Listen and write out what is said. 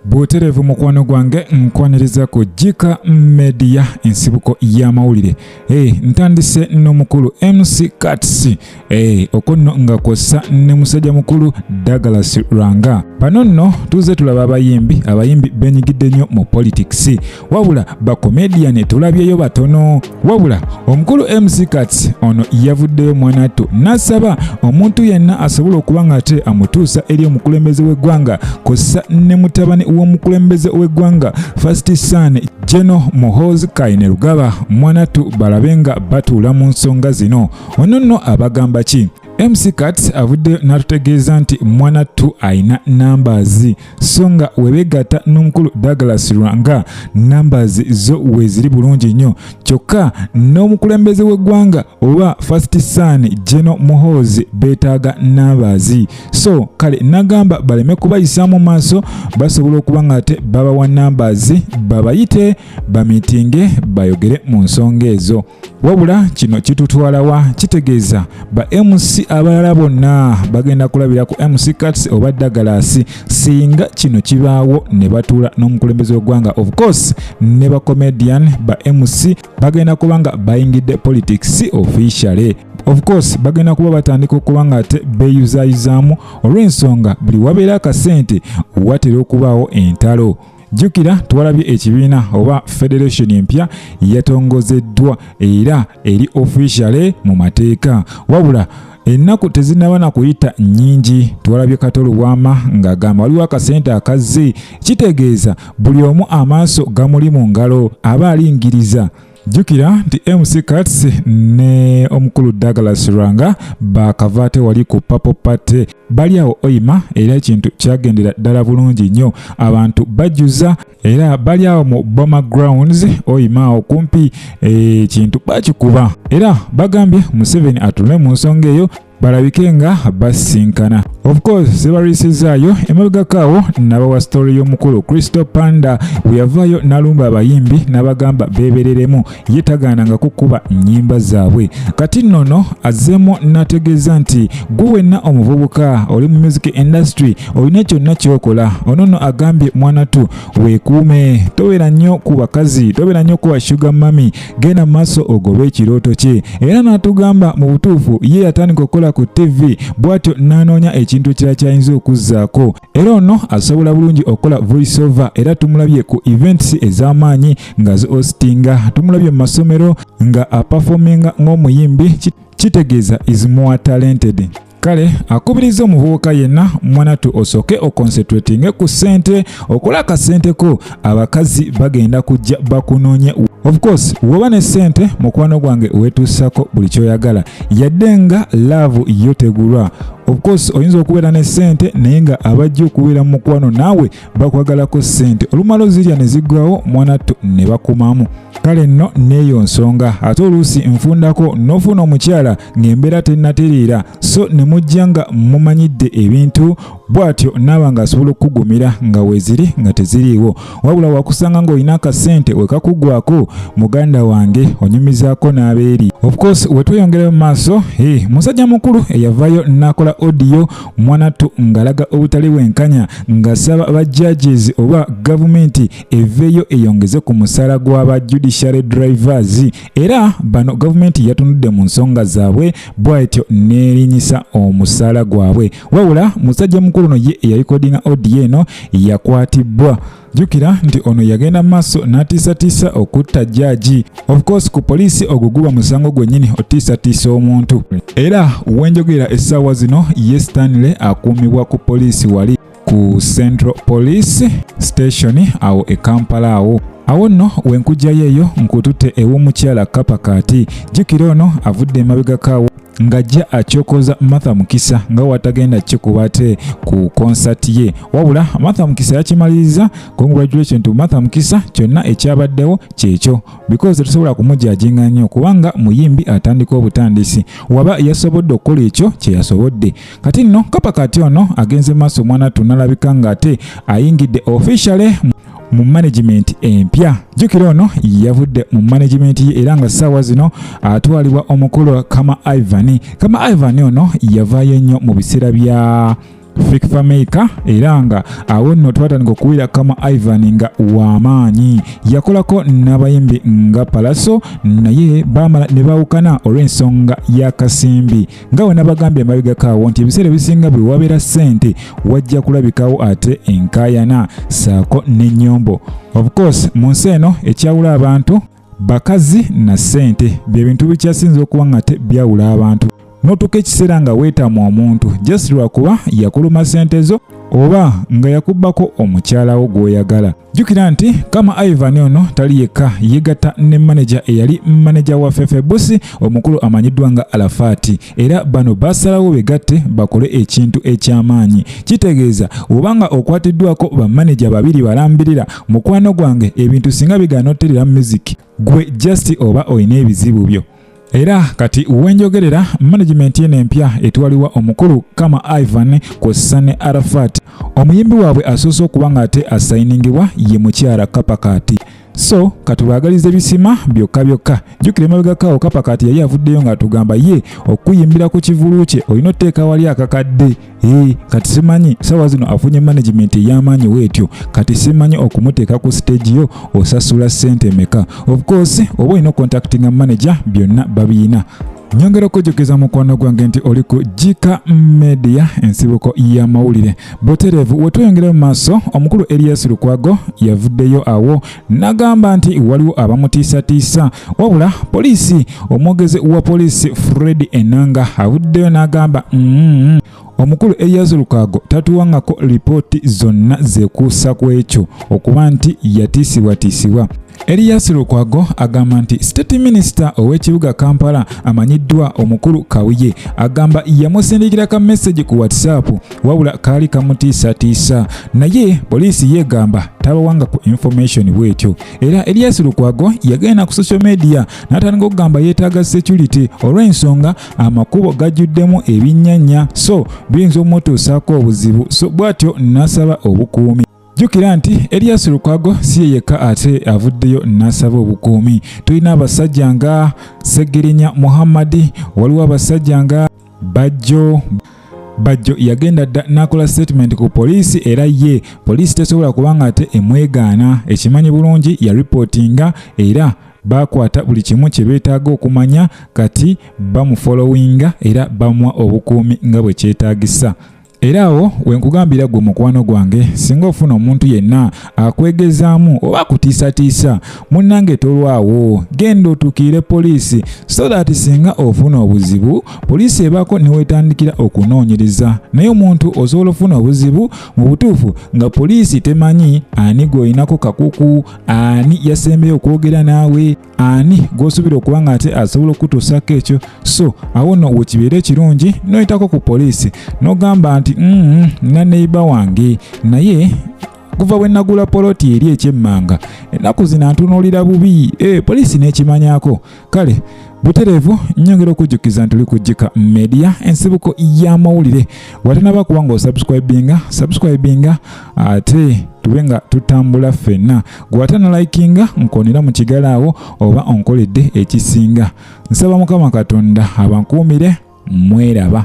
Buterevu mukwano gwange nkwaniriza ku Jika Media ensibuko y'amawulire. Ntandise n'omukulu MC Cuts. Okonno nga kw'ossa ne musajja mukulu Daglas Lwanga. Bano nno tuze tulaba abayimbi benyigidde nnyo mu politics. Wabula ba comedian tulabyeyo batono. Wabula omukulu MC Cuts ono yavuddeyo mwanattu n'asaba omuntu yenna asobola okuba nga ate amutuusa eri omukulembeze w'eggwanga kw'ossa ne mutabani w'omukulembeze w'eggwanga First Son General Muhoozi Kainerugaba mwanattu balabe nga batuula mu nsonga zino. Ono nno abagamba ki? MC Cuts avudde n'atutegeeza nti mwanattu ayina numbers so nga webegatta n'omukulu Douglas Lwanga numbers zo weeziri bulungi nnyo kyokka n'omukulembeze w'eggwanga oba First Son General Muhoozi beetaaga numbers so kale nagamba baleme kubayisaamu maaso basobola okuba nga ate babawa numbers babayite bamitinge bayogere mu nsonga ezo. Wabula kino kitutwalawa kitegeeza ba MC abalala bonna bagenda kulabira ku MC Cuts oba Douglas singa kino kibaawo ne batuula n'omukulembeze w'eggwanga. Of course ne ba comedian ba MC bagenda kubanga bayingidde politics officially. Of course bagenda kuba batandika okuba nga ate beeyuzaayuzaamu olw'ensonga buli wabeera akasente watera okubaawo entalo. Jukira tuwalabye ekibiina oba federation empya yatongozeddwa era eri officially mu mateeka. Wabula ennaku tezinaba na kuyita nnyingi tuwalabye Katolo Bwama ng'agamba waliwo akasente akazze kitegeeza buli omu amaaso gamuli mu ngalo aba alingiriza. Jukira nti MC Cuts ne omukulu Douglas Lwanga bakavaate wali ku Purple Party bali awo oyima era ekintu kyagendera ddala bulungi nnyo abantu bajjuza era bali awo mu Boma Grounds oyima awo kumpi ekintu bakikuba era bagambye Museveni atule mu nsonga eyo balabike nga basinkana. Of course sebarisizaayo emabegakaawo nabawa story y'omukulu Crystal Panda weyavaayo n'alumba abayimbi n'abagamba beebereremu ye tagaananga kukuba nnyimba zaabwe. Kati nnono azzeemu n'ategeeza nti gwe wenna omuvubuka oli mu music industry olina kyonna ky'okola. Ono nno agambye mwanattu weekuume tobeera nnyo ku bakazi tobeera nnyo ku sugar mami genda maaso ogobe ekirooto kye era n'atugamba mu butuufu ye yatandika okukola ku TV bw'atyo n'anoonya ekintu kirala kyayinza okuzzaako era ono asobola bulungi okukola voice over era tumulabye ku events ez'amaanyi nga zo hostinga tumulabye mu masomero nga aperforminga ng'omuyimbi kitegeeza is more talented. Kale akubiriza omuvubuka yenna mwanattu osooke oconcentrating ku ssente okola akasente ko abakazi bagenda kujja bakunoonye. Of course woba ne ssente mukwano gwange weetuusako buli kyoyagala yadde nga love yotegulwa. Of course oyinza okubeera ne ssente naye nga abajja okubeera mu mukwano naawe bakwagalako ssente olumala zirya ne ziggwawo mwanattu ne bakumamu. Kale nno n'eyo nsonga ate oluusi nfundako n'ofuna omukyala ng'embeera tennatereera so ne mujja nga mumanyidde ebintu bw'atyo naaba ng'asobola okukugumira nga weeziri nga teziriiwo wabula wakusanga ng'olina akasente wekakugwako muganda wange onyumizaako n'abeeri. Of course wetweyongere mu maaso musajja mukulu eyavaayo n'akola audio mwanattu ng'alaga obutali bwenkanya ng'asaba ba judges oba gavumenti eveeyo eyongeze ku musaala gw'aba judiciary drivers era bano gavumenti yatunudde mu nsonga zaabwe bw'atyo neerinyisa omusaala gwabwe. Wabula musajja mukulu no ye eyalikodinga audio eno yakwatibwa. Jukira nti ono yagenda maaso n'atiisatiisa okutta jjaaji. Of course ku poliisi ogwo guba musango gwennyini otiisatiisa omuntu era wenjogerera essaawa zino ye Stanley akuumibwa ku poliisi wali ku Central Police Station awo e Kampala awo nno wenkujjayo eyo nkututte ew'omukyala Kapakaati. Jukira ono avudde emabegakaawo ng'ajja akyokoza Martha Mukisa nga watagenda kikubate ku concert ye wabula Martha Mukisa yakimaliriza. Congratulations to Martha Mukisa kyonna ekyabaddewo kyekyo because tusobola kumujjajinga nnyo kubanga muyimbi atandika obutandisi waba yasobodde okukola ekyo kye yasobodde. Kati nno Kapakaati ono agenze maaso mwanattu n'alabika ng'ate ayingidde officially mu management empya. Jukira ono yavudde mu management ye era nga ssaawa zino atwalibwa omukulu Kama Ivan ono yavaayo nnyo mu biseera bya Fikfamaker era nga awo nno twatandika okuwira kama Ivan nga w'amaanyi yakolako n'abayimbi nga Palaso naye baamala ne bawukana olw'ensonga y'akasimbi nga we nabagambye emabegakaawo nti ebiseera ebisinga bwe wabeera ssente wajja kulabikawo ate enkaayana saako n'ennyombo. Of course mu nsi eno ekyawula abantu bakazi na ssente bye bintu bikyasinze okuba nga te byawula abantu. Notuka ekiseera nga weetamu omuntu just lwakuba yakuluma ssente zo oba nga yakubbako omukyalawo gw'oyagala. Jjukira nti kama Ivan ono tali yekka, yegatta ne manager eyali manager wa Fefe Busi omukulu amanyiddwa nga Alafati, era bano basalawo begatte bakole ekintu eky'amaanyi. Kitegeeza obanga okwatiddwako bamanager babiri balambirira mukwano gwange ebintu singa bigaana otterera music gwe just oba oyina ebizibu byo. Era kati uwenjogerera management yene empya etwaliwa omukulu kama Ivan kw'ossa ne Arafat, omuyimbi waabwe asoose okuba nga ate asayiningibwa ye mukyala Kapakati. So katubagalize bisima byokka byokka. Jjukira emabegakaawo Kapakati yali avuddeyo nga tugamba ye okuyimbira ku kivulu kye olina otteeka wali akakadde. Kati simanyi sawa zino afunye management ey'amaanyi weetyo, kati simanyi okumuteeka ku stage yo osasula ssente meka. Of course oba olina contacting manager byonna babiina. Nyongera okujjukiza mukwano gwange nti oli ku Jika Media ensibuko y'amawulire. Butereevu wetweyongera mu maaso, omukulu Elias Lukwago yavuddeyo awo n'agamba nti waliwo abamutiisatiisa, wabula poliisi, omwogezi wa poliisi Fred Enanga avuddeyo n'agamba omukulu Elias Lukwago tatuwangako lipooti zonna zekuusa ku ekyo okuba nti yatiisibwatiisibwa. Elias Lukwago agamba nti State Minister ow'ekibuga Kampala amanyiddwa omukulu Kawiye agamba yamusindikira ka message ku WhatsApp wabula kaali kamutiisatiisa, naye poliisi yegamba tabawanga ku information bwetyo. Era Elias Lukwago yagenda ku social media n'atandika okugamba yeetaaga security olw'ensonga amakubo gajjuddemu ebinnyanya, so biyinza omutuusaako obuzibu, so bw'atyo n'asaba obukuumi. Jjukira nti Elias Lukwago si ye yekka ate avuddeyo n'asaba obukuumi. Tulina abasajja nga Segirinya Muhammadi, waliwo abasajja nga Bajjo yagenda dda n'akola statement ku poliisi, era ye poliisi tesobola kubanga ate emwegaana. Ekimanyi bulungi ya reportinga era bakwata buli kimu kye beetaaga okumanya, kati bamufollowinga era bamuwa obukuumi nga bwe kyetaagisa. Era awo wenkugambira gwe mukwano gwange, singa ofuna omuntu yenna akwegezaamu oba akutiisatiisa, munnange tolwawo, genda otuukire poliisi so that singa ofuna obuzibu poliisi ebaako niwetandikira okunoonyereza. Naye omuntu osobola ofuna obuzibu mu butuufu nga poliisi temanyi ani gw'oyinako kakuku, ani yasembeyo okwogera naawe, ani gw'osuubira okuba nga ate asobola okutuusako ekyo. So awo nno wekibeera ekirungi n'oyitako ku poliisi n'ogamba nti na neiba wange naye kuva bwe nagula poloti eri ekyemmanga ennaku zino antunuulira bubi, poliisi n'ekimanyako. Kale butereevu nyongera okujjukiza nti oli ku Jika Media ensibuko y'amawulire. Watanaba kuba nga subscribinga ate tube nga tutambula ffenna. Gwatana likinga nkonera mu kigala awo oba onkoledde ekisinga. Nsaba Mukama Katonda abankuumire, mweraba.